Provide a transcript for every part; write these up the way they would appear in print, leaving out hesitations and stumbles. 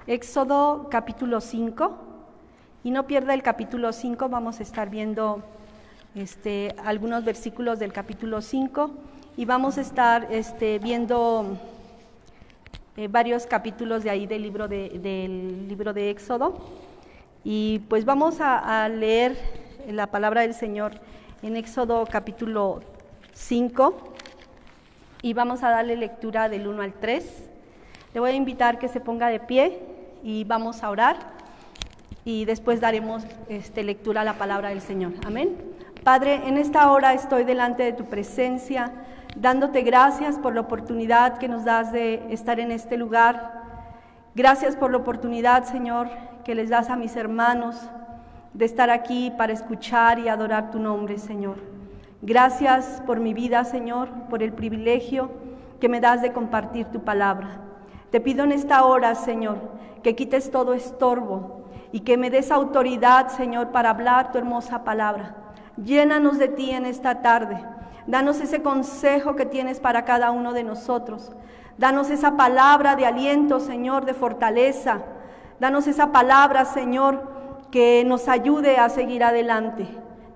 Éxodo capítulo 5, y no pierda el capítulo 5, vamos a estar viendo algunos versículos del capítulo 5 y vamos a estar viendo varios capítulos de ahí del libro de Éxodo, y pues vamos a leer la palabra del Señor en Éxodo capítulo 5 y vamos a darle lectura del 1 al 3. Le voy a invitar que se ponga de pie y vamos a orar y después daremos lectura a la palabra del Señor. Amén. Padre, en esta hora estoy delante de tu presencia, dándote gracias por la oportunidad que nos das de estar en este lugar. Gracias por la oportunidad, Señor, que les das a mis hermanos de estar aquí para escuchar y adorar tu nombre, Señor. Gracias por mi vida, Señor, por el privilegio que me das de compartir tu palabra. Te pido en esta hora, Señor, que quites todo estorbo y que me des autoridad, Señor, para hablar tu hermosa palabra. Llénanos de ti en esta tarde. Danos ese consejo que tienes para cada uno de nosotros. Danos esa palabra de aliento, Señor, de fortaleza. Danos esa palabra, Señor, que nos ayude a seguir adelante.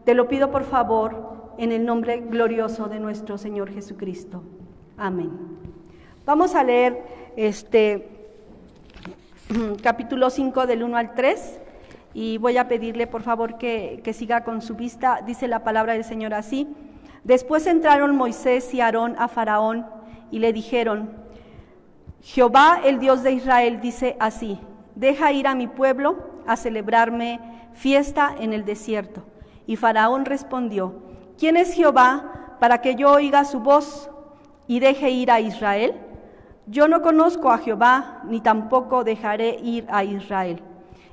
Te lo pido, por favor, en el nombre glorioso de nuestro Señor Jesucristo. Amén. Vamos a leer capítulo 5 del 1 al 3 y voy a pedirle por favor que siga con su vista. Dice la palabra del Señor así: Después entraron Moisés y Aarón a Faraón y le dijeron: Jehová, el Dios de Israel, dice así: deja ir a mi pueblo a celebrarme fiesta en el desierto. Y Faraón respondió: ¿quién es Jehová para que yo oiga su voz y deje ir a Israel? Yo no conozco a Jehová, ni tampoco dejaré ir a Israel.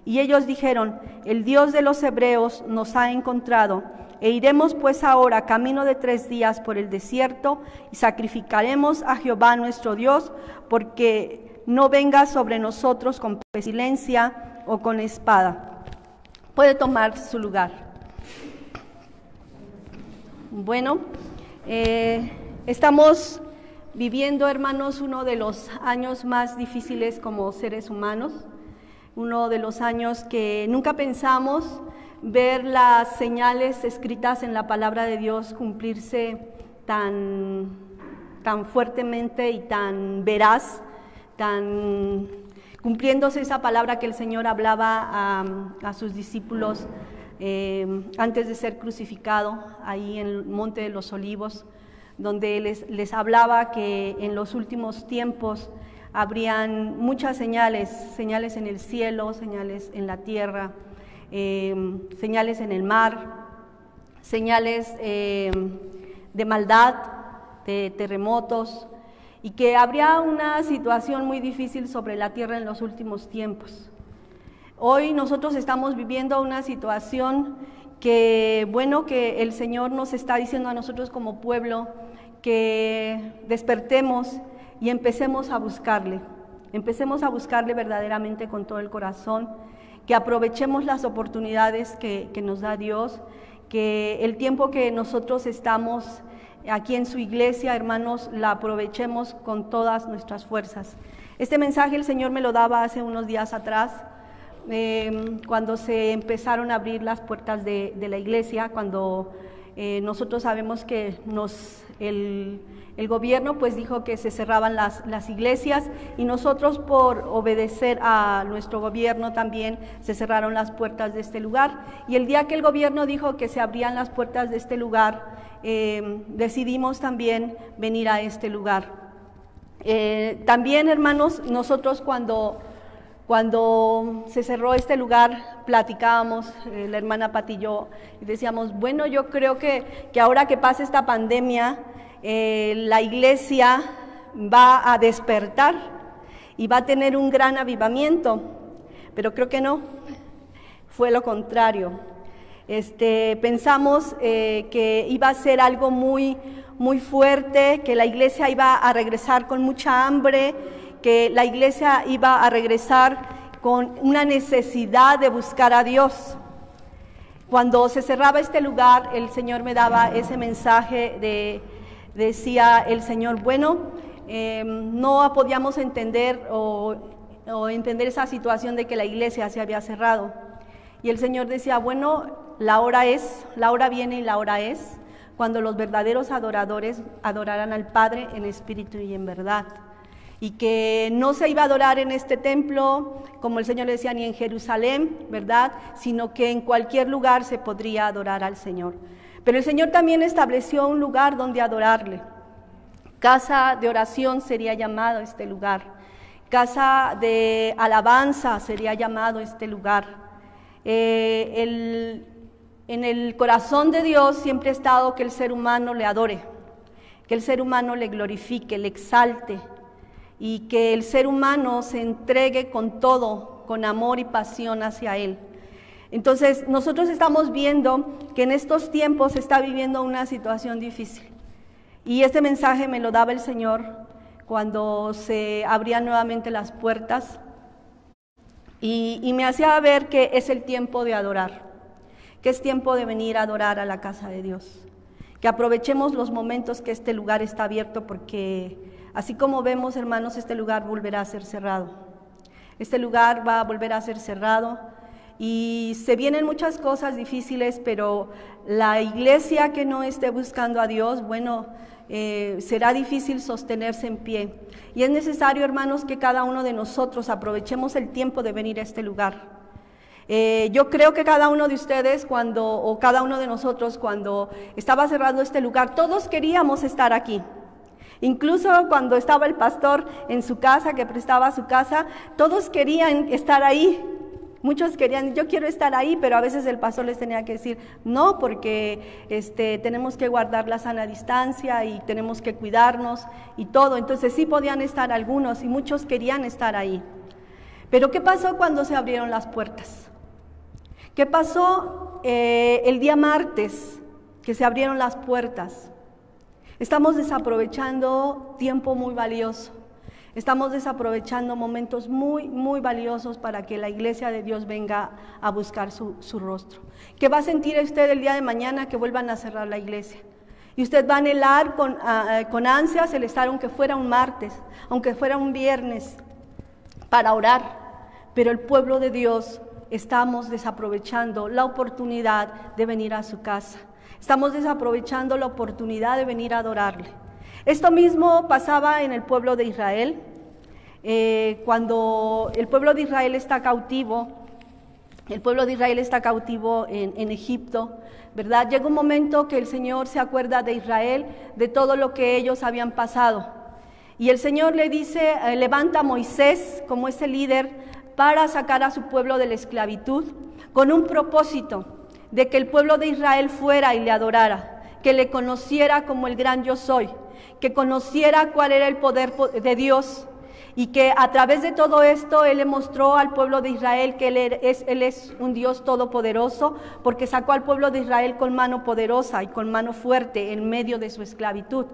Y ellos dijeron: el Dios de los hebreos nos ha encontrado, e iremos pues ahora camino de 3 días por el desierto, y sacrificaremos a Jehová nuestro Dios, porque no venga sobre nosotros con pestilencia o con espada. Puede tomar su lugar. Bueno, estamos viviendo, hermanos, uno de los años más difíciles como seres humanos, uno de los años que nunca pensamos ver las señales escritas en la palabra de Dios cumplirse tan fuertemente y tan veraz, cumpliéndose esa palabra que el Señor hablaba a sus discípulos antes de ser crucificado ahí en el Monte de los Olivos, donde les hablaba que en los últimos tiempos habrían muchas señales en el cielo, señales en la tierra, señales en el mar, señales de maldad, de terremotos, y que habría una situación muy difícil sobre la tierra en los últimos tiempos. Hoy nosotros estamos viviendo una situación que el Señor nos está diciendo a nosotros como pueblo que despertemos y empecemos a buscarle verdaderamente con todo el corazón, que aprovechemos las oportunidades que nos da Dios, que el tiempo que nosotros estamos aquí en su iglesia, hermanos, la aprovechemos con todas nuestras fuerzas. Este mensaje el Señor me lo daba hace unos días atrás, cuando se empezaron a abrir las puertas de la iglesia, cuando nosotros sabemos que el gobierno pues dijo que se cerraban las iglesias, y nosotros, por obedecer a nuestro gobierno, también se cerraron las puertas de este lugar. Y el día que el gobierno dijo que se abrían las puertas de este lugar, decidimos también venir a este lugar. También, hermanos, nosotros cuando se cerró este lugar, platicábamos, la hermana Pati y yo, y decíamos, yo creo que ahora que pase esta pandemia, la iglesia va a despertar y va a tener un gran avivamiento, pero creo que no, fue lo contrario. Pensamos que iba a ser algo muy, muy fuerte, que la iglesia iba a regresar con mucha hambre, que la iglesia iba a regresar con una necesidad de buscar a Dios. Cuando se cerraba este lugar, el Señor me daba ese mensaje decía el Señor, no podíamos entender o entender esa situación de que la iglesia se había cerrado. Y el Señor decía, bueno, la hora viene y la hora es, cuando los verdaderos adoradores adorarán al Padre en espíritu y en verdad. Y que no se iba a adorar en este templo, como el Señor le decía, ni en Jerusalén, ¿verdad? Sino que en cualquier lugar se podría adorar al Señor. Pero el Señor también estableció un lugar donde adorarle. Casa de oración sería llamado este lugar. Casa de alabanza sería llamado este lugar. En el corazón de Dios siempre ha estado que el ser humano le adore, que el ser humano le glorifique, le exalte, y que el ser humano se entregue con todo, con amor y pasión hacia Él. Entonces, nosotros estamos viendo que en estos tiempos se está viviendo una situación difícil. Y este mensaje me lo daba el Señor cuando se abrían nuevamente las puertas y me hacía ver que es el tiempo de adorar, que es tiempo de venir a adorar a la casa de Dios. Que aprovechemos los momentos que este lugar está abierto, porque así como vemos, hermanos, este lugar volverá a ser cerrado. Este lugar va a volver a ser cerrado y se vienen muchas cosas difíciles, pero la iglesia que no esté buscando a Dios, bueno, será difícil sostenerse en pie. Y es necesario, hermanos, que cada uno de nosotros aprovechemos el tiempo de venir a este lugar. Yo creo que cada uno de ustedes cada uno de nosotros cuando estaba cerrado este lugar, todos queríamos estar aquí. Incluso cuando estaba el pastor en su casa, que prestaba su casa, todos querían estar ahí. Muchos querían, yo quiero estar ahí, pero a veces el pastor les tenía que decir, no, porque tenemos que guardar la sana distancia y tenemos que cuidarnos y todo. Entonces sí podían estar algunos y muchos querían estar ahí. Pero ¿qué pasó cuando se abrieron las puertas? ¿Qué pasó el día martes que se abrieron las puertas? Estamos desaprovechando tiempo muy valioso. Estamos desaprovechando momentos muy, muy valiosos para que la iglesia de Dios venga a buscar su rostro. ¿Qué va a sentir usted el día de mañana que vuelvan a cerrar la iglesia? Y usted va a anhelar con ansias el estar, aunque fuera un martes, aunque fuera un viernes, para orar. Pero el pueblo de Dios estamos desaprovechando la oportunidad de venir a su casa. Estamos desaprovechando la oportunidad de venir a adorarle. Esto mismo pasaba en el pueblo de Israel. Cuando el pueblo de Israel está cautivo, en Egipto, ¿verdad? Llega un momento que el Señor se acuerda de Israel, de todo lo que ellos habían pasado. Y el Señor le dice, levanta a Moisés como ese líder para sacar a su pueblo de la esclavitud, con un propósito de que el pueblo de Israel fuera y le adorara, que le conociera como el gran yo soy, que conociera cuál era el poder de Dios, y que a través de todo esto Él le mostró al pueblo de Israel que Él es un Dios todopoderoso, porque sacó al pueblo de Israel con mano poderosa y con mano fuerte en medio de su esclavitud.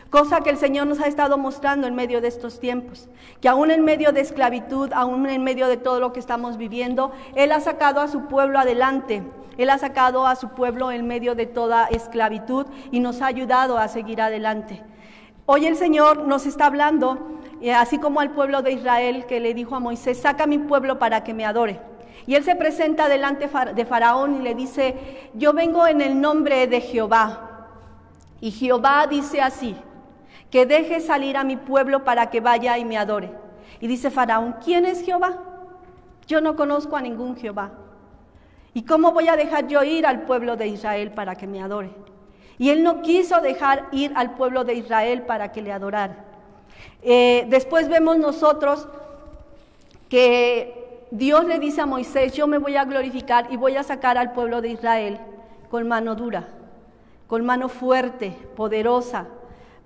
Cosa que el Señor nos ha estado mostrando en medio de estos tiempos, que aún en medio de esclavitud, aún en medio de todo lo que estamos viviendo, Él ha sacado a su pueblo adelante. Él ha sacado a su pueblo en medio de toda esclavitud y nos ha ayudado a seguir adelante. Hoy el Señor nos está hablando, así como al pueblo de Israel, que le dijo a Moisés, saca a mi pueblo para que me adore. Y él se presenta delante de Faraón y le dice, yo vengo en el nombre de Jehová. Y Jehová dice así, que deje salir a mi pueblo para que vaya y me adore. Y dice Faraón, ¿quién es Jehová? Yo no conozco a ningún Jehová. ¿Y cómo voy a dejar yo ir al pueblo de Israel para que me adore? Y él no quiso dejar ir al pueblo de Israel para que le adorara. Después vemos nosotros que Dios le dice a Moisés, yo me voy a glorificar y voy a sacar al pueblo de Israel con mano dura, con mano fuerte, poderosa,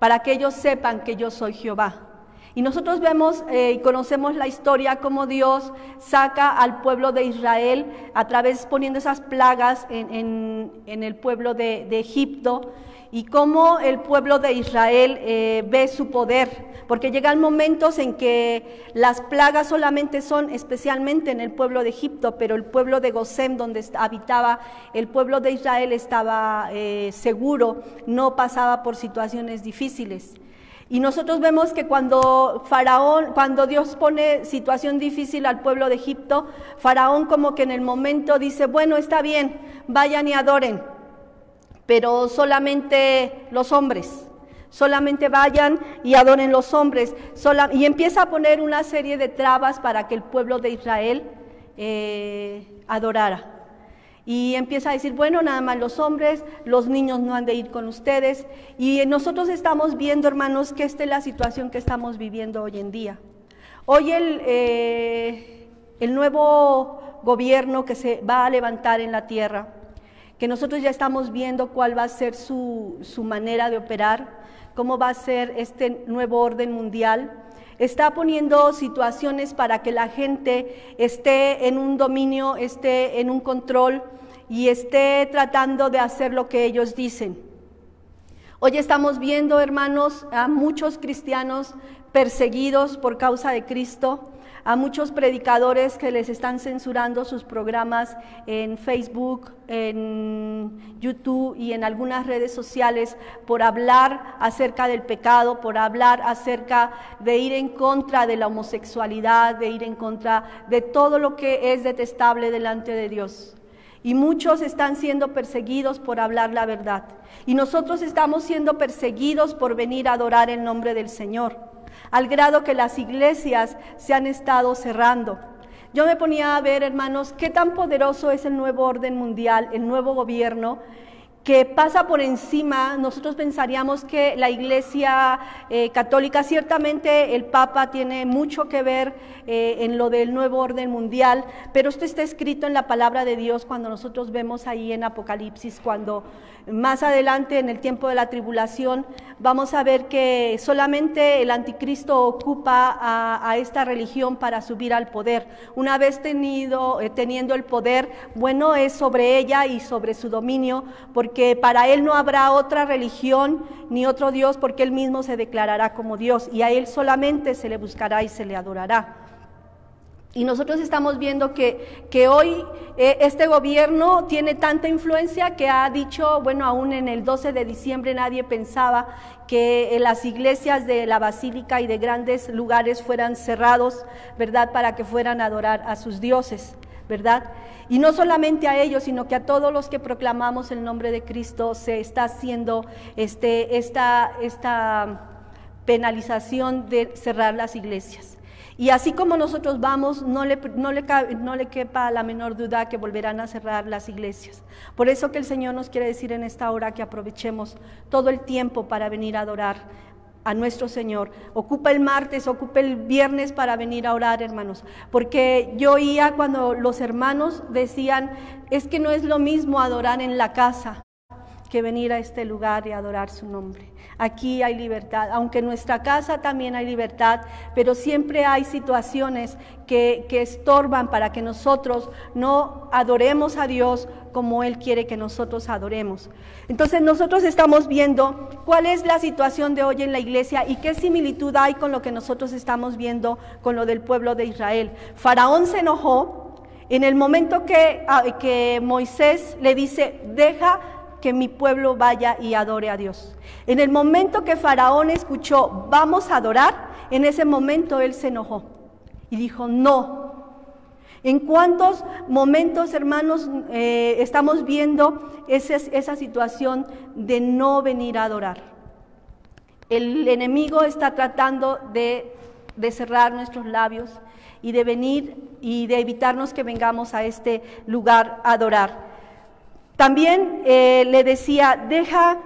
para que ellos sepan que yo soy Jehová. Y nosotros vemos y conocemos la historia cómo Dios saca al pueblo de Israel a través poniendo esas plagas en el pueblo de Egipto, y cómo el pueblo de Israel ve su poder, porque llegan momentos en que las plagas solamente son especialmente en el pueblo de Egipto, pero el pueblo de Gosén, donde habitaba el pueblo de Israel, estaba seguro, no pasaba por situaciones difíciles. Y nosotros vemos que cuando Dios pone situación difícil al pueblo de Egipto, Faraón como que en el momento dice, bueno, está bien, vayan y adoren, pero solamente los hombres, solamente vayan y adoren los hombres, y empieza a poner una serie de trabas para que el pueblo de Israel adorara. Y empieza a decir, bueno, nada más los hombres, los niños no han de ir con ustedes. Y nosotros estamos viendo, hermanos, que esta es la situación que estamos viviendo hoy en día. Hoy el nuevo gobierno que se va a levantar en la tierra, que nosotros ya estamos viendo cuál va a ser su manera de operar, cómo va a ser este nuevo orden mundial, está poniendo situaciones para que la gente esté en un dominio, esté en un control y esté tratando de hacer lo que ellos dicen. Hoy estamos viendo, hermanos, a muchos cristianos perseguidos por causa de Cristo, a muchos predicadores que les están censurando sus programas en Facebook, en YouTube y en algunas redes sociales por hablar acerca del pecado, por hablar acerca de ir en contra de la homosexualidad, de ir en contra de todo lo que es detestable delante de Dios. Y muchos están siendo perseguidos por hablar la verdad. Y nosotros estamos siendo perseguidos por venir a adorar el nombre del Señor, al grado que las iglesias se han estado cerrando. Yo me ponía a ver, hermanos, qué tan poderoso es el nuevo orden mundial, el nuevo gobierno, que pasa por encima. Nosotros pensaríamos que la Iglesia católica, ciertamente el Papa tiene mucho que ver en lo del nuevo orden mundial, pero esto está escrito en la palabra de Dios cuando nosotros vemos ahí en Apocalipsis, cuando más adelante en el tiempo de la tribulación vamos a ver que solamente el anticristo ocupa a esta religión para subir al poder. Una vez teniendo el poder, bueno, es sobre ella y sobre su dominio, porque para él no habrá otra religión ni otro Dios, porque él mismo se declarará como Dios y a él solamente se le buscará y se le adorará. Y nosotros estamos viendo que hoy este gobierno tiene tanta influencia que ha dicho, bueno, aún en el 12 de diciembre nadie pensaba que las iglesias de la basílica y de grandes lugares fueran cerrados, ¿verdad?, para que fueran a adorar a sus dioses, ¿verdad? Y no solamente a ellos, sino que a todos los que proclamamos el nombre de Cristo se está haciendo esta penalización de cerrar las iglesias. Y así como nosotros vamos, no le quepa la menor duda que volverán a cerrar las iglesias. Por eso que el Señor nos quiere decir en esta hora que aprovechemos todo el tiempo para venir a adorar a nuestro Señor. Ocupa el martes, ocupa el viernes para venir a orar, hermanos. Porque yo oía cuando los hermanos decían, es que no es lo mismo adorar en la casa que venir a este lugar y adorar su nombre. Aquí hay libertad, aunque en nuestra casa también hay libertad, pero siempre hay situaciones que estorban para que nosotros no adoremos a Dios como Él quiere que nosotros adoremos. Entonces nosotros estamos viendo cuál es la situación de hoy en la iglesia y qué similitud hay con lo que nosotros estamos viendo con lo del pueblo de Israel. Faraón se enojó en el momento que Moisés le dice, deja que mi pueblo vaya y adore a Dios. En el momento que Faraón escuchó, vamos a adorar, en ese momento él se enojó y dijo, no. ¿En cuántos momentos, hermanos, estamos viendo esa situación de no venir a adorar? El enemigo está tratando de cerrar nuestros labios y de venir y de evitarnos que vengamos a este lugar a adorar. También le decía, deja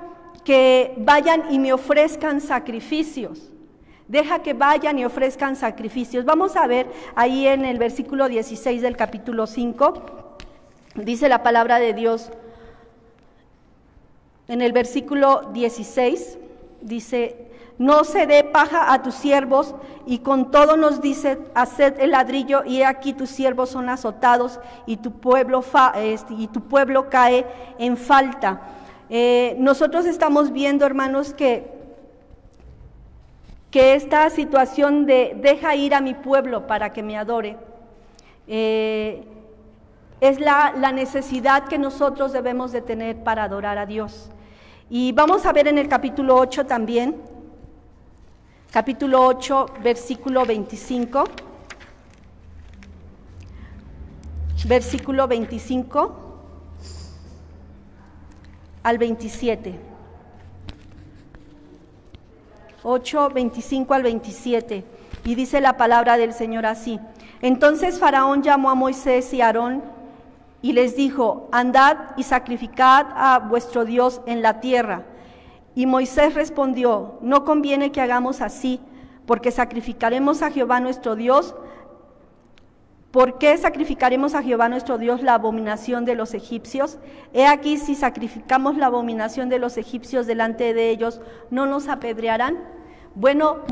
que vayan y me ofrezcan sacrificios. Deja que vayan y ofrezcan sacrificios. Vamos a ver ahí en el versículo 16 del capítulo 5, dice la palabra de Dios. En el versículo 16 dice, no se dé paja a tus siervos, y con todo nos dice, haced el ladrillo, y he aquí tus siervos son azotados, y tu pueblo cae en falta. Nosotros estamos viendo, hermanos, que esta situación de deja ir a mi pueblo para que me adore, es la necesidad que nosotros debemos de tener para adorar a Dios. Y vamos a ver en el capítulo 8 también, capítulo 8, versículo 25. Versículo 25 al 27. 8, 25 al 27. Y dice la palabra del Señor así: Entonces Faraón llamó a Moisés y a Aarón y les dijo: Andad y sacrificad a vuestro Dios en la tierra. Y Moisés respondió: No conviene que hagamos así, porque sacrificaremos a Jehová nuestro Dios. ¿Por qué sacrificaremos a Jehová nuestro Dios la abominación de los egipcios? He aquí, si sacrificamos la abominación de los egipcios delante de ellos, ¿no nos apedrearán? Bueno,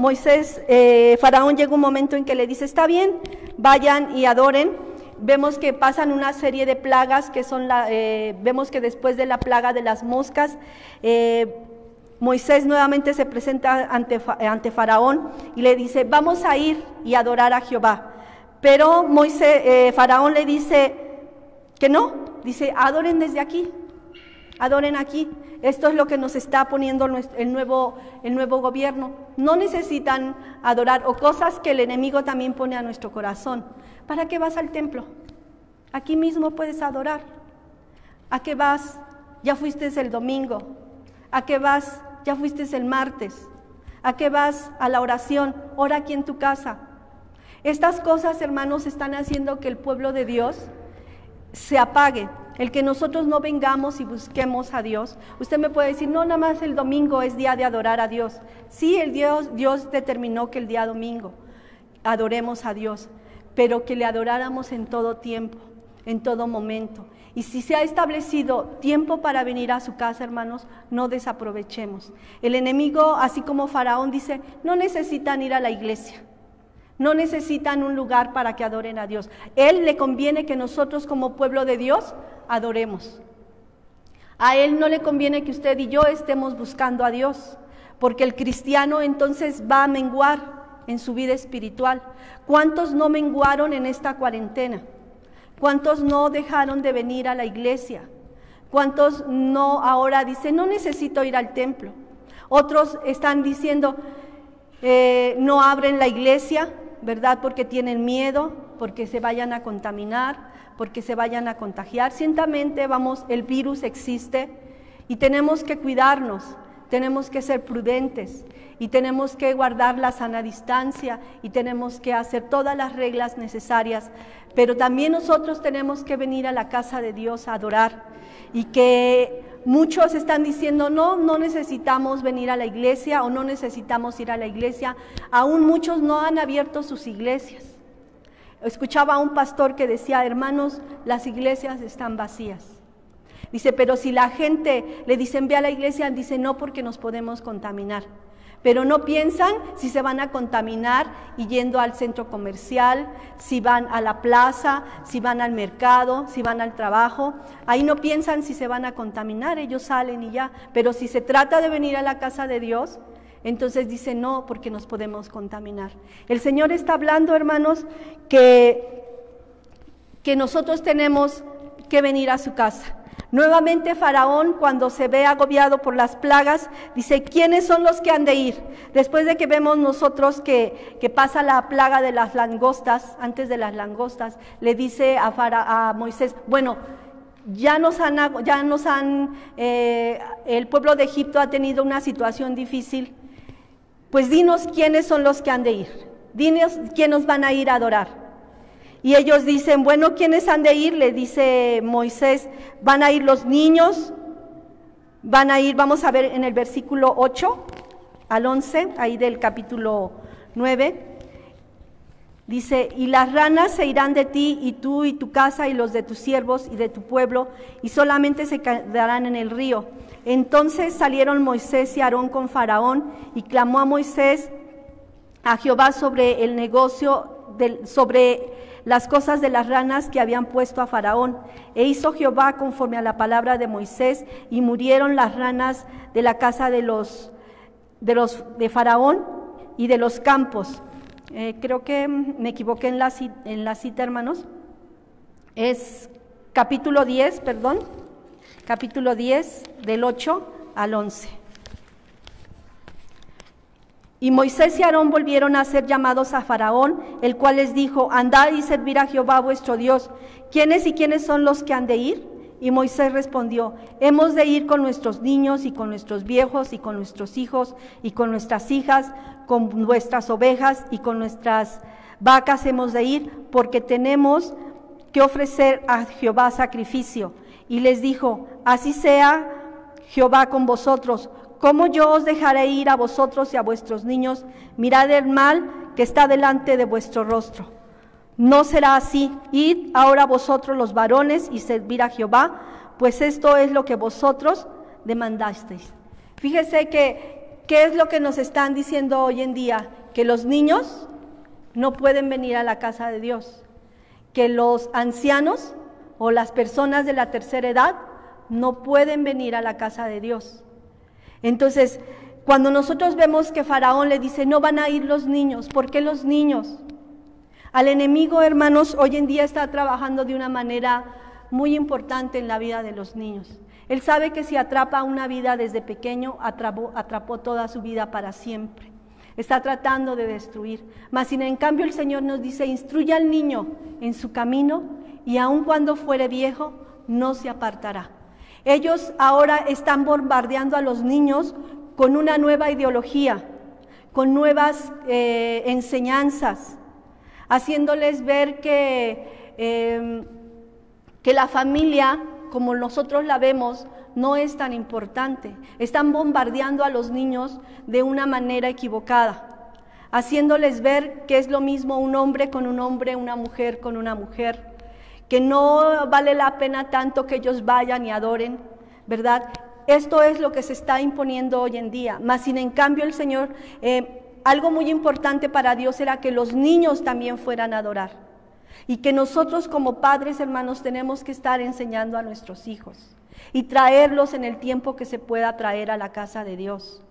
Faraón llega un momento en que le dice: está bien, vayan y adoren. Vemos que pasan una serie de plagas que son vemos que después de la plaga de las moscas, Moisés nuevamente se presenta ante Faraón y le dice: vamos a ir y adorar a Jehová. Pero Faraón le dice que no, dice: adoren desde aquí, adoren aquí. Esto es lo que nos está poniendo el nuevo gobierno. No necesitan adorar, o cosas que el enemigo también pone a nuestro corazón. ¿Para qué vas al templo? Aquí mismo puedes adorar. ¿A qué vas? Ya fuiste el domingo. ¿A qué vas? Ya fuiste el martes. ¿A qué vas? A la oración. Ora aquí en tu casa. Estas cosas, hermanos, están haciendo que el pueblo de Dios se apague. El que nosotros no vengamos y busquemos a Dios. Usted me puede decir: no, nada más el domingo es día de adorar a Dios. Sí, Dios determinó que el día domingo adoremos a Dios, pero que le adoráramos en todo tiempo, en todo momento. Y si se ha establecido tiempo para venir a su casa, hermanos, no desaprovechemos. El enemigo, así como Faraón, dice: no necesitan ir a la iglesia. No necesitan un lugar para que adoren a Dios. Él le conviene que nosotros como pueblo de Dios adoremos. A Él no le conviene que usted y yo estemos buscando a Dios, porque el cristiano entonces va a menguar en su vida espiritual. ¿Cuántos no menguaron en esta cuarentena? ¿Cuántos no dejaron de venir a la iglesia? ¿Cuántos no ahora dicen: no necesito ir al templo? Otros están diciendo: no abren la iglesia, ¿verdad? Porque tienen miedo, porque se vayan a contaminar, porque se vayan a contagiar. Ciertamente, el virus existe y tenemos que cuidarnos, tenemos que ser prudentes y tenemos que guardar la sana distancia y tenemos que hacer todas las reglas necesarias, pero también nosotros tenemos que venir a la casa de Dios a adorar. Y que muchos están diciendo: no necesitamos venir a la iglesia o no necesitamos ir a la iglesia. Aún muchos no han abierto sus iglesias. Escuchaba a un pastor que decía: hermanos, las iglesias están vacías. Dice: pero si la gente le dicen ve a la iglesia, dice: no, porque nos podemos contaminar. Pero no piensan si se van a contaminar y yendo al centro comercial, si van a la plaza, si van al mercado, si van al trabajo. Ahí no piensan si se van a contaminar, ellos salen y ya. Pero si se trata de venir a la casa de Dios, entonces dice: no, porque nos podemos contaminar. El Señor está hablando, hermanos, que nosotros tenemos que venir a su casa. Nuevamente Faraón, cuando se ve agobiado por las plagas, dice: ¿quiénes son los que han de ir? Después de que vemos nosotros que pasa la plaga de las langostas, antes de las langostas, le dice a Moisés: bueno, el pueblo de Egipto ha tenido una situación difícil, pues dinos quiénes son los que han de ir, dinos quiénes van a ir a adorar. Y ellos dicen: bueno, ¿quiénes han de ir? Le dice Moisés: van a ir los niños, van a ir, vamos a ver en el versículo 8 al 11, ahí del capítulo 9, dice: y las ranas se irán de ti, y tú y tu casa y los de tus siervos y de tu pueblo, y solamente se quedarán en el río. Entonces salieron Moisés y Aarón con Faraón, y clamó a Moisés a Jehová sobre el negocio, sobre las cosas de las ranas que habían puesto a Faraón. E hizo Jehová conforme a la palabra de Moisés, y murieron las ranas de la casa de Faraón y de los campos. Creo que me equivoqué en la cita, hermanos. Es capítulo 10, capítulo 10 del 8 al 11. Y Moisés y Aarón volvieron a ser llamados a Faraón, el cual les dijo: andad y servid a Jehová vuestro Dios. ¿Quiénes y quiénes son los que han de ir? Y Moisés respondió: hemos de ir con nuestros niños y con nuestros viejos y con nuestros hijos y con nuestras hijas, con nuestras ovejas y con nuestras vacas hemos de ir, porque tenemos que ofrecer a Jehová sacrificio. Y les dijo: así sea Jehová con vosotros. ¿Cómo yo os dejaré ir a vosotros y a vuestros niños? Mirad el mal que está delante de vuestro rostro. No será así. Id ahora vosotros los varones y servid a Jehová, pues esto es lo que vosotros demandasteis. Fíjese que, ¿qué es lo que nos están diciendo hoy en día? Que los niños no pueden venir a la casa de Dios, que los ancianos o las personas de la tercera edad no pueden venir a la casa de Dios. Entonces, cuando nosotros vemos que Faraón le dice: no van a ir los niños, ¿por qué los niños? Al enemigo, hermanos, hoy en día está trabajando de una manera muy importante en la vida de los niños. Él sabe que si atrapa una vida desde pequeño, atrapó toda su vida para siempre. Está tratando de destruir. Mas sin en cambio el Señor nos dice: instruye al niño en su camino, y aun cuando fuere viejo, no se apartará. Ellos ahora están bombardeando a los niños con una nueva ideología, con nuevas enseñanzas, haciéndoles ver que la familia, como nosotros la vemos, no es tan importante. Están bombardeando a los niños de una manera equivocada, haciéndoles ver que es lo mismo un hombre con un hombre, una mujer con una mujer, que no vale la pena tanto que ellos vayan y adoren, ¿verdad? Esto es lo que se está imponiendo hoy en día. Mas sin en cambio el Señor, algo muy importante para Dios era que los niños también fueran a adorar, y que nosotros como padres, hermanos, tenemos que estar enseñando a nuestros hijos y traerlos en el tiempo que se pueda traer a la casa de Dios.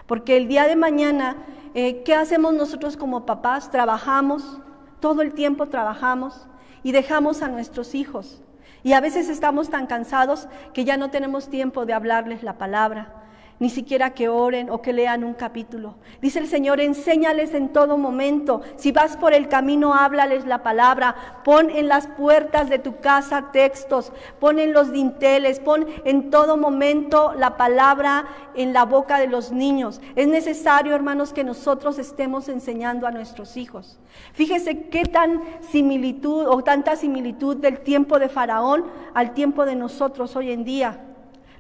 Porque el día de mañana, ¿qué hacemos nosotros como papás? Trabajamos, todo el tiempo trabajamos, y dejamos a nuestros hijos. Y a veces estamos tan cansados que ya no tenemos tiempo de hablarles la palabra, ni siquiera que oren o que lean un capítulo. Dice el Señor: enséñales en todo momento. Si vas por el camino, háblales la palabra. Pon en las puertas de tu casa textos, pon en los dinteles, pon en todo momento la palabra en la boca de los niños. Es necesario, hermanos, que nosotros estemos enseñando a nuestros hijos. Fíjese qué tan similitud o tanta similitud del tiempo de Faraón al tiempo de nosotros hoy en día.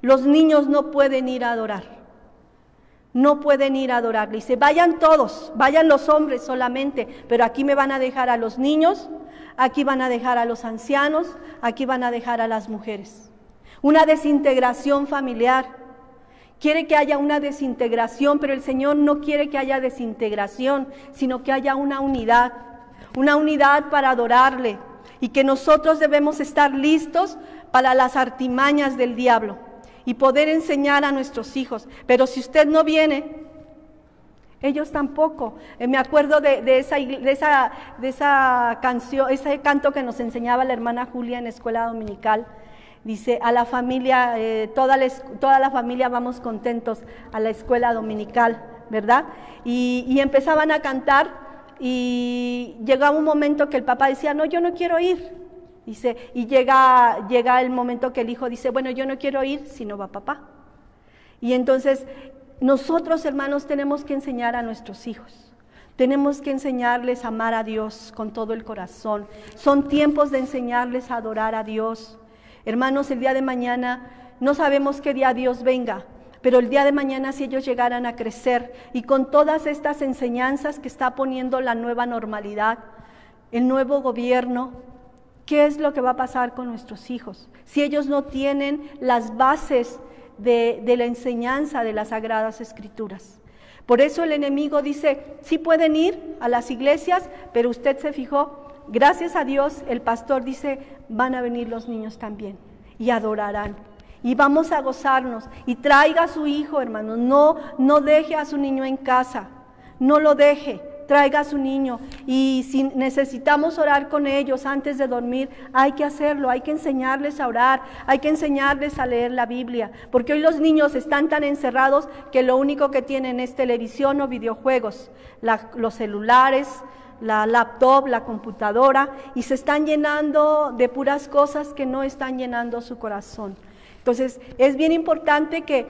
Los niños no pueden ir a adorar, no pueden ir a adorar. Dice: vayan todos, vayan los hombres solamente, pero aquí me van a dejar a los niños, aquí van a dejar a los ancianos, aquí van a dejar a las mujeres. Una desintegración familiar. Quiere que haya una desintegración, pero el Señor no quiere que haya desintegración, sino que haya una unidad para adorarle, y que nosotros debemos estar listos para las artimañas del diablo y poder enseñar a nuestros hijos. Pero si usted no viene, ellos tampoco. Me acuerdo de esa canción, ese canto que nos enseñaba la hermana Julia en escuela dominical. Dice: a la familia, toda la familia vamos contentos a la escuela dominical, ¿verdad? Y empezaban a cantar, y llegaba un momento que el papá decía: no, yo no quiero ir. Dice, y llega el momento que el hijo dice: bueno, yo no quiero ir si no va papá. Y entonces nosotros, hermanos, tenemos que enseñar a nuestros hijos, tenemos que enseñarles a amar a Dios con todo el corazón. Son tiempos de enseñarles a adorar a Dios. Hermanos, el día de mañana no sabemos qué día Dios venga, pero el día de mañana, si ellos llegaran a crecer y con todas estas enseñanzas que está poniendo la nueva normalidad, el nuevo gobierno, ¿qué es lo que va a pasar con nuestros hijos? Si ellos no tienen las bases de la enseñanza de las Sagradas Escrituras. Por eso el enemigo dice: sí pueden ir a las iglesias, pero usted se fijó, gracias a Dios, el pastor dice: van a venir los niños también y adorarán. Y vamos a gozarnos. Y traiga a su hijo, hermano. No deje a su niño en casa. No lo deje. traiga a su niño. Y si necesitamos orar con ellos antes de dormir, hay que hacerlo, hay que enseñarles a orar, hay que enseñarles a leer la Biblia, porque hoy los niños están tan encerrados que lo único que tienen es televisión o videojuegos, los celulares, la laptop, la computadora, y se están llenando de puras cosas que no están llenando su corazón. Entonces es bien importante que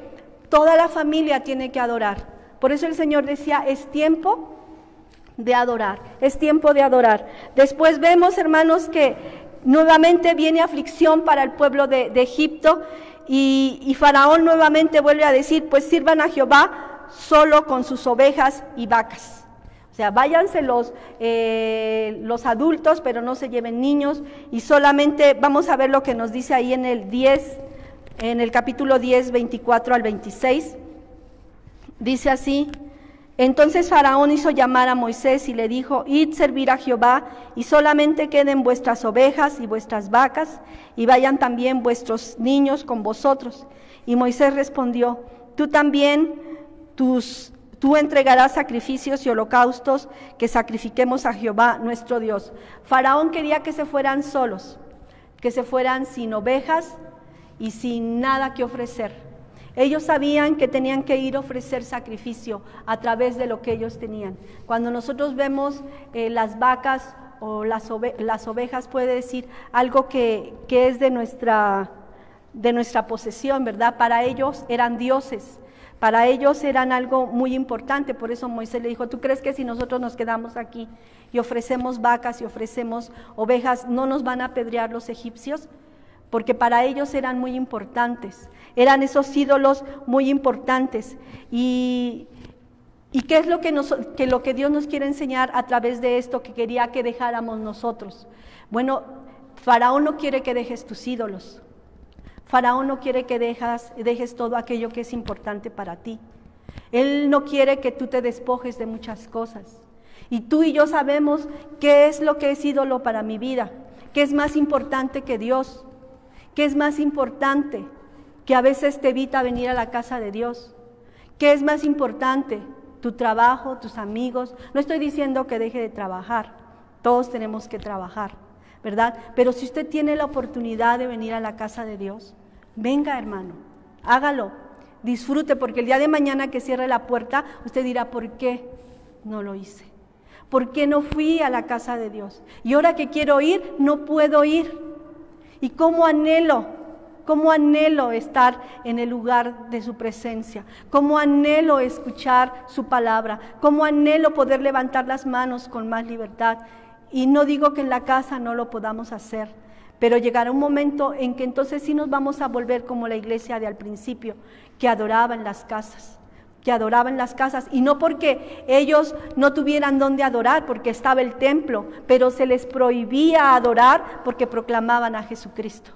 toda la familia tiene que adorar. Por eso el Señor decía, es tiempo de adorar, es tiempo de adorar. Después vemos, hermanos, que nuevamente viene aflicción para el pueblo de Egipto, y Faraón nuevamente vuelve a decir, pues sirvan a Jehová solo con sus ovejas y vacas. O sea, váyanse los adultos, pero no se lleven niños, y solamente vamos a ver lo que nos dice ahí en el capítulo 10, 24 al 26. Dice así: entonces Faraón hizo llamar a Moisés y le dijo, id servir a Jehová, y solamente queden vuestras ovejas y vuestras vacas, y vayan también vuestros niños con vosotros. Y Moisés respondió, tú también, tú entregarás sacrificios y holocaustos que sacrifiquemos a Jehová nuestro Dios. Faraón quería que se fueran solos, que se fueran sin ovejas y sin nada que ofrecer. Ellos sabían que tenían que ir a ofrecer sacrificio a través de lo que ellos tenían. Cuando nosotros vemos las vacas o las ovejas, puede decir algo que es de nuestra posesión, ¿verdad? Para ellos eran dioses. Para ellos eran algo muy importante, por eso Moisés le dijo, ¿tú crees que si nosotros nos quedamos aquí y ofrecemos vacas y ofrecemos ovejas, no nos van a apedrear los egipcios? Porque para ellos eran muy importantes, eran esos ídolos muy importantes. ¿Y qué es lo que Dios nos quiere enseñar a través de esto que quería que dejáramos nosotros? Bueno, Faraón no quiere que dejes tus ídolos. Faraón no quiere que dejes todo aquello que es importante para ti. Él no quiere que tú te despojes de muchas cosas. Y tú y yo sabemos qué es lo que es ídolo para mi vida, qué es más importante que Dios, qué es más importante que a veces te evita venir a la casa de Dios, qué es más importante, tu trabajo, tus amigos. No estoy diciendo que deje de trabajar, todos tenemos que trabajar, ¿verdad? Pero si usted tiene la oportunidad de venir a la casa de Dios, venga, hermano, hágalo, disfrute, porque el día de mañana que cierre la puerta, usted dirá, ¿por qué no lo hice? ¿Por qué no fui a la casa de Dios? Y ahora que quiero ir, no puedo ir. Y cómo anhelo estar en el lugar de su presencia, cómo anhelo escuchar su palabra, cómo anhelo poder levantar las manos con más libertad. Y no digo que en la casa no lo podamos hacer, pero llegará un momento en que entonces sí nos vamos a volver como la iglesia de al principio, que adoraba en las casas, y no porque ellos no tuvieran dónde adorar, porque estaba el templo, pero se les prohibía adorar porque proclamaban a Jesucristo.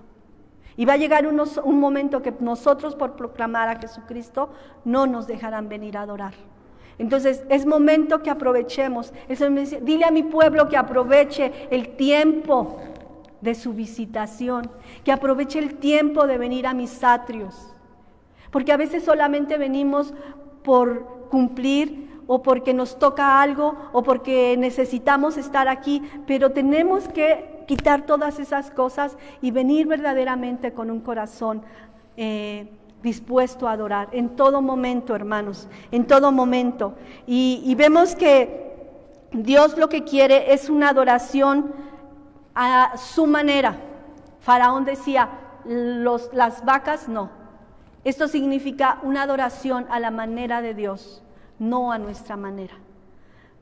Y va a llegar un momento que nosotros, por proclamar a Jesucristo, no nos dejarán venir a adorar. Entonces es momento que aprovechemos. Eso me dice, dile a mi pueblo que aproveche el tiempo de su visitación, que aproveche el tiempo de venir a mis atrios, porque a veces solamente venimos por cumplir o porque nos toca algo o porque necesitamos estar aquí, pero tenemos que quitar todas esas cosas y venir verdaderamente con un corazón dispuesto a adorar en todo momento, hermanos, en todo momento. Y vemos que Dios lo que quiere es una adoración a su manera. Faraón decía, las vacas no. Esto significa una adoración a la manera de Dios, no a nuestra manera.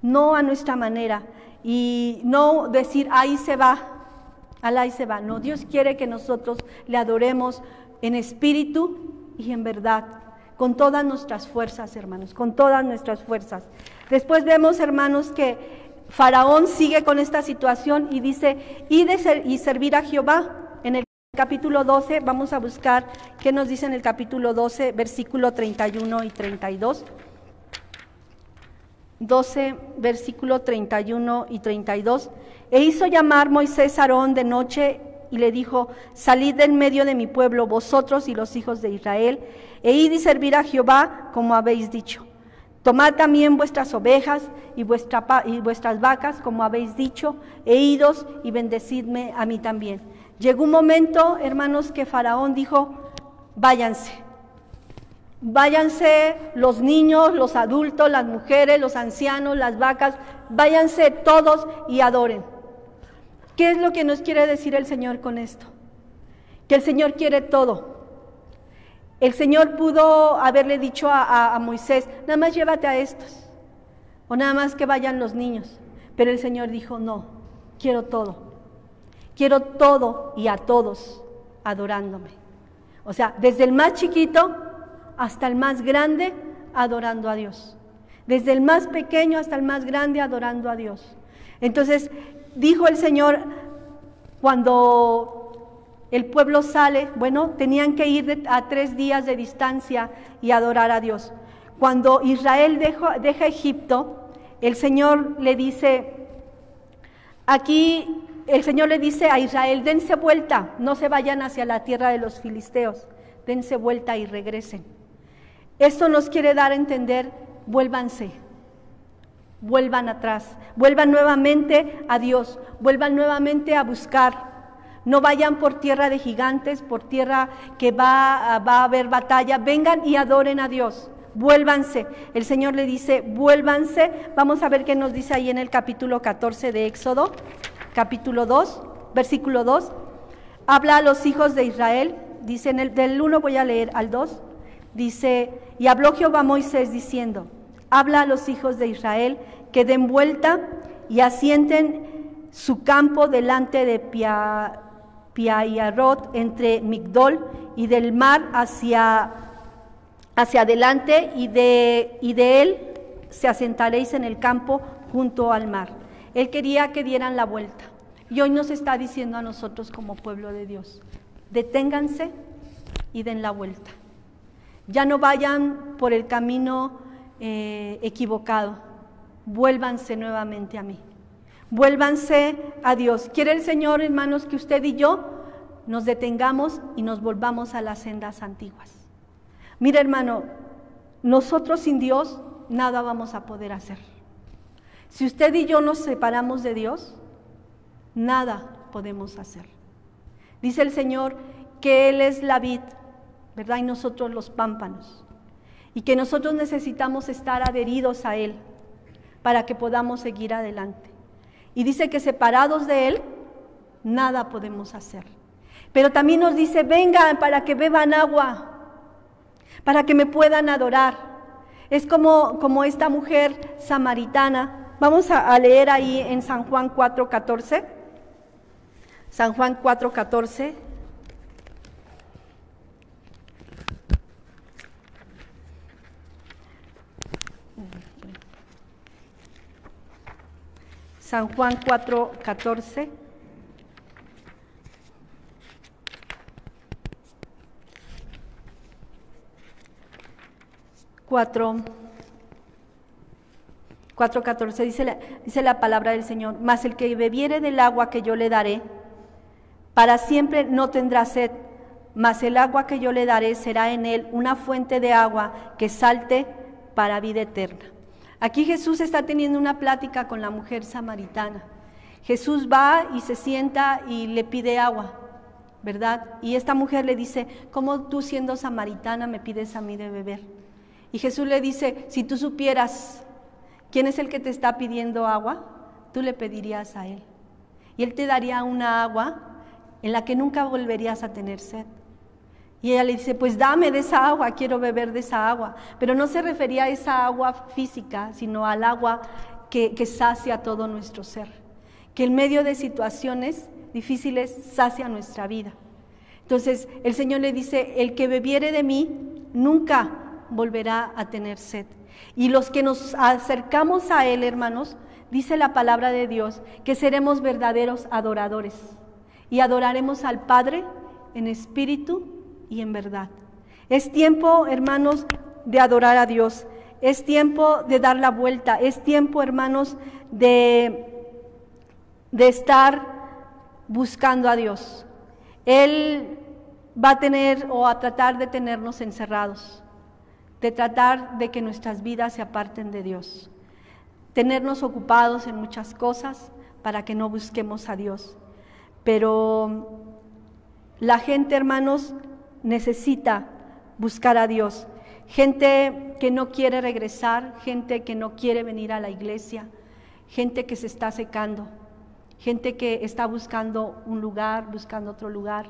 No a nuestra manera. Y no decir, ahí se va. No, Dios quiere que nosotros le adoremos en espíritu y en verdad, con todas nuestras fuerzas, hermanos, con todas nuestras fuerzas. Después vemos, hermanos, que Faraón sigue con esta situación y dice, id y servir a Jehová. En el capítulo 12, vamos a buscar qué nos dice en el capítulo 12, versículo 31 y 32. 12, versículo 31 y 32. E hizo llamar Moisés a Aarón de noche y le dijo, salid del medio de mi pueblo, vosotros y los hijos de Israel, e id y servir a Jehová como habéis dicho. Tomad también vuestras ovejas y vuestras vacas, como habéis dicho, e idos y bendecidme a mí también. Llegó un momento, hermanos, que Faraón dijo, váyanse. Váyanse los niños, los adultos, las mujeres, los ancianos, las vacas, váyanse todos y adoren. ¿Qué es lo que nos quiere decir el Señor con esto? Que el Señor quiere todo. El Señor pudo haberle dicho a Moisés, nada más llévate a estos, o nada más que vayan los niños. Pero el Señor dijo, no, quiero todo y a todos adorándome. O sea, desde el más chiquito hasta el más grande adorando a Dios. Desde el más pequeño hasta el más grande adorando a Dios. Entonces, dijo el Señor, cuando el pueblo sale, bueno, tenían que ir a 3 días de distancia y adorar a Dios. Cuando Israel deja Egipto, el Señor le dice, aquí el Señor le dice a Israel, dense vuelta, no se vayan hacia la tierra de los filisteos, dense vuelta y regresen. Esto nos quiere dar a entender, vuélvanse, vuelvan atrás, vuelvan nuevamente a Dios, vuelvan nuevamente a buscar. No vayan por tierra de gigantes, por tierra que va a haber batalla. Vengan y adoren a Dios. Vuélvanse. El Señor le dice, vuélvanse. Vamos a ver qué nos dice ahí en el capítulo 14 de Éxodo, capítulo 2, versículo 2. Habla a los hijos de Israel. Dice, del 1 voy a leer al 2. Dice, y habló Jehová a Moisés diciendo, habla a los hijos de Israel que den vuelta y asienten su campo delante de Piahirot, entre Migdol y del mar hacia adelante, y de él se asentaréis en el campo junto al mar. Él quería que dieran la vuelta. Y hoy nos está diciendo a nosotros como pueblo de Dios, deténganse y den la vuelta. Ya no vayan por el camino equivocado. Vuélvanse nuevamente a mí. Vuélvanse a Dios. Quiere el Señor, hermanos, que usted y yo nos detengamos y nos volvamos a las sendas antiguas. Mira, hermano, nosotros sin Dios nada vamos a poder hacer. Si usted y yo nos separamos de Dios, nada podemos hacer. Dice el Señor que Él es la vid, ¿verdad? Y nosotros los pámpanos. Y que nosotros necesitamos estar adheridos a Él para que podamos seguir adelante. Y dice que separados de Él, nada podemos hacer. Pero también nos dice, vengan para que beban agua, para que me puedan adorar. Es como esta mujer samaritana. Vamos a leer ahí en San Juan 4:14. San Juan 4:14. San Juan 4:14. Cuatro 4:14 dice la palabra del Señor, mas el que bebiere del agua que yo le daré, para siempre no tendrá sed, mas el agua que yo le daré será en él una fuente de agua que salte para vida eterna. Aquí Jesús está teniendo una plática con la mujer samaritana. Jesús va y se sienta y le pide agua, ¿verdad? Y esta mujer le dice, ¿cómo tú siendo samaritana me pides a mí de beber? Y Jesús le dice, si tú supieras quién es el que te está pidiendo agua, tú le pedirías a él. Y él te daría una agua en la que nunca volverías a tener sed. Y ella le dice, pues dame de esa agua, quiero beber de esa agua. Pero no se refería a esa agua física, sino al agua que sacia todo nuestro ser. Que en medio de situaciones difíciles sacia nuestra vida. Entonces el Señor le dice, el que bebiere de mí nunca volverá a tener sed. Y los que nos acercamos a Él, hermanos, dice la palabra de Dios, que seremos verdaderos adoradores. Y adoraremos al Padre en espíritu y en verdad. Es tiempo, hermanos, de adorar a Dios. Es tiempo de dar la vuelta. Es tiempo, hermanos, de estar buscando a Dios. Él va a tener o a tratar de tenernos encerrados. de tratar de que nuestras vidas se aparten de Dios, tenernos ocupados en muchas cosas para que no busquemos a Dios. Pero la gente, hermanos, necesita buscar a Dios. Gente que no quiere regresar, gente que no quiere venir a la iglesia, gente que se está secando, gente que está buscando un lugar, buscando otro lugar,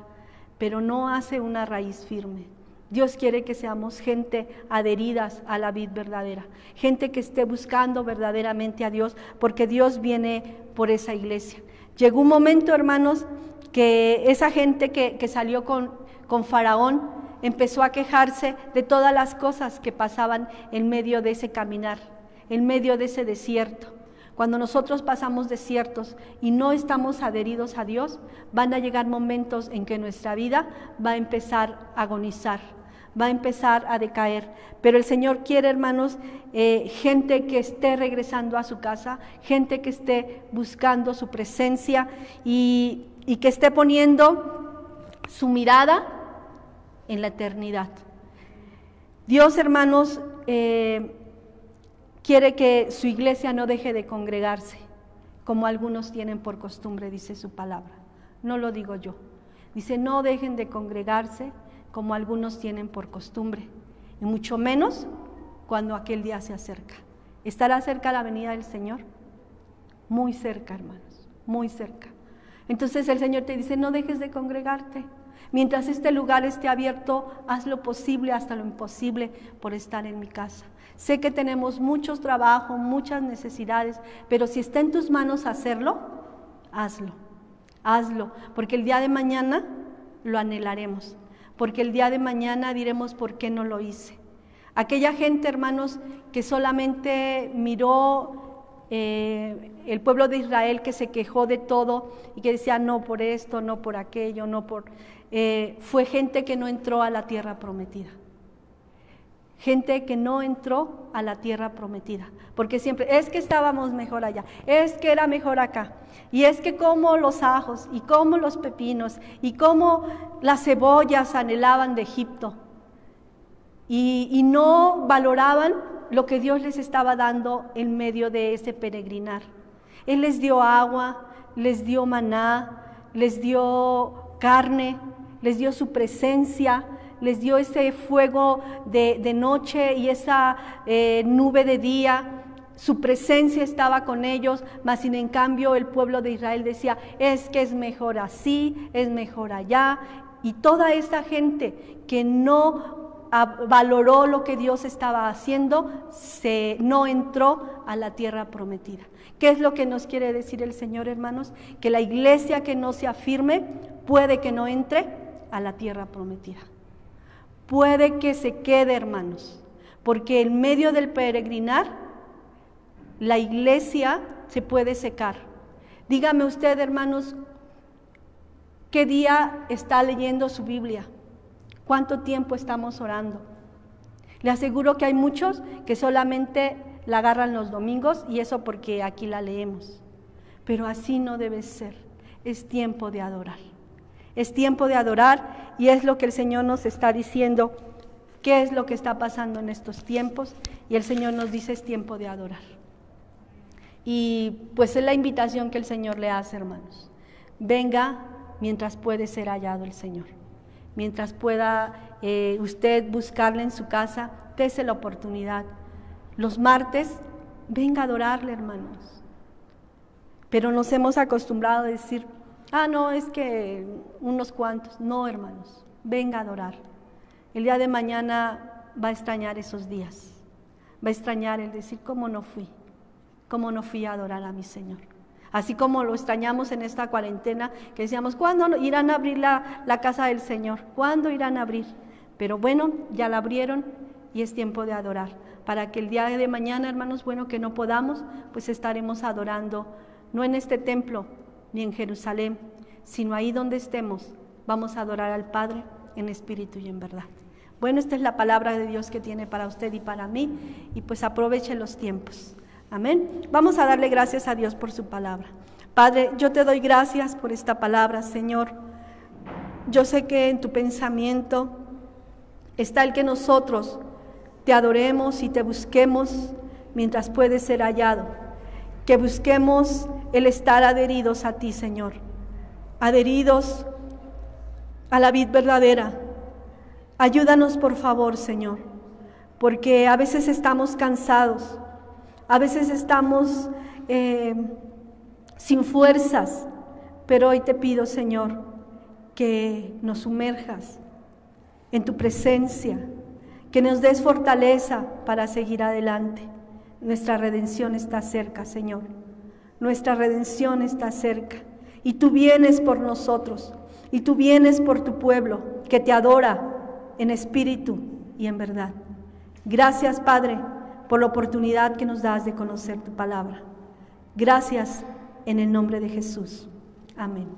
pero no hace una raíz firme. Dios quiere que seamos gente adheridas a la vid verdadera, gente que esté buscando verdaderamente a Dios, porque Dios viene por esa iglesia. Llegó un momento, hermanos, que esa gente que salió con Faraón empezó a quejarse de todas las cosas que pasaban en medio de ese caminar, en medio de ese desierto. Cuando nosotros pasamos desiertos y no estamos adheridos a Dios, van a llegar momentos en que nuestra vida va a empezar a agonizar, va a empezar a decaer. Pero el Señor quiere, hermanos, gente que esté regresando a su casa, gente que esté buscando su presencia y que esté poniendo su mirada en la eternidad. Dios, hermanos, quiere que su iglesia no deje de congregarse, como algunos tienen por costumbre, dice su palabra. No lo digo yo. Dice, no dejen de congregarse como algunos tienen por costumbre, y mucho menos cuando aquel día se acerca. ¿Estará cerca la venida del Señor? Muy cerca, hermanos, muy cerca. Entonces el Señor te dice, no dejes de congregarte. Mientras este lugar esté abierto, haz lo posible hasta lo imposible por estar en mi casa. Sé que tenemos muchos trabajos, muchas necesidades, pero si está en tus manos hacerlo, hazlo, hazlo, porque el día de mañana lo anhelaremos, porque el día de mañana diremos por qué no lo hice. Aquella gente, hermanos, que solamente miró el pueblo de Israel, que se quejó de todo y que decía no por esto, no por aquello, no por... fue gente que no entró a la tierra prometida. Gente que no entró a la tierra prometida, porque siempre, es que estábamos mejor allá, es que era mejor acá, y es que como los ajos, y como los pepinos, y como las cebollas anhelaban de Egipto, y no valoraban lo que Dios les estaba dando en medio de ese peregrinar. Él les dio agua, les dio maná, les dio carne, les dio su presencia, les dio ese fuego de noche y esa nube de día. Su presencia estaba con ellos, mas sin en cambio el pueblo de Israel decía, es que es mejor así, es mejor allá. Y toda esa gente que no valoró lo que Dios estaba haciendo, no entró a la tierra prometida. ¿Qué es lo que nos quiere decir el Señor, hermanos? Que la iglesia que no se afirme puede que no entre a la tierra prometida. Puede que se quede, hermanos, porque en medio del peregrinar, la iglesia se puede secar. Dígame usted, hermanos, ¿qué día está leyendo su Biblia? ¿Cuánto tiempo estamos orando? Le aseguro que hay muchos que solamente la agarran los domingos y eso porque aquí la leemos. Pero así no debe ser. Es tiempo de adorar. Es tiempo de adorar y es lo que el Señor nos está diciendo. ¿Qué es lo que está pasando en estos tiempos? Y el Señor nos dice, es tiempo de adorar. Y pues es la invitación que el Señor le hace, hermanos. Venga mientras puede ser hallado el Señor. Mientras pueda usted buscarle en su casa, dése la oportunidad. Los martes, venga a adorarle, hermanos. Pero nos hemos acostumbrado a decir, no, es que unos cuantos. No, hermanos, venga a adorar. El día de mañana va a extrañar esos días. Va a extrañar el decir, ¿cómo no fui a adorar a mi Señor? Así como lo extrañamos en esta cuarentena, que decíamos, ¿cuándo irán a abrir la casa del Señor? ¿Cuándo irán a abrir? Pero bueno, ya la abrieron y es tiempo de adorar. Para que el día de mañana, hermanos, bueno, que no podamos, pues estaremos adorando, no en este templo, ni en Jerusalén, sino ahí donde estemos, vamos a adorar al Padre en espíritu y en verdad. Bueno, esta es la palabra de Dios que tiene para usted y para mí, y pues aproveche los tiempos. Amén. Vamos a darle gracias a Dios por su palabra. Padre, yo te doy gracias por esta palabra, Señor. Yo sé que en tu pensamiento está el que nosotros te adoremos y te busquemos mientras puede ser hallado, que busquemos el estar adheridos a ti, Señor, adheridos a la vid verdadera. Ayúdanos, por favor, Señor, porque a veces estamos cansados, a veces estamos sin fuerzas, pero hoy te pido, Señor, que nos sumerjas en tu presencia, que nos des fortaleza para seguir adelante. Nuestra redención está cerca, Señor. Nuestra redención está cerca. Y tú vienes por nosotros, y tú vienes por tu pueblo, que te adora en espíritu y en verdad. Gracias, Padre, por la oportunidad que nos das de conocer tu palabra. Gracias en el nombre de Jesús. Amén.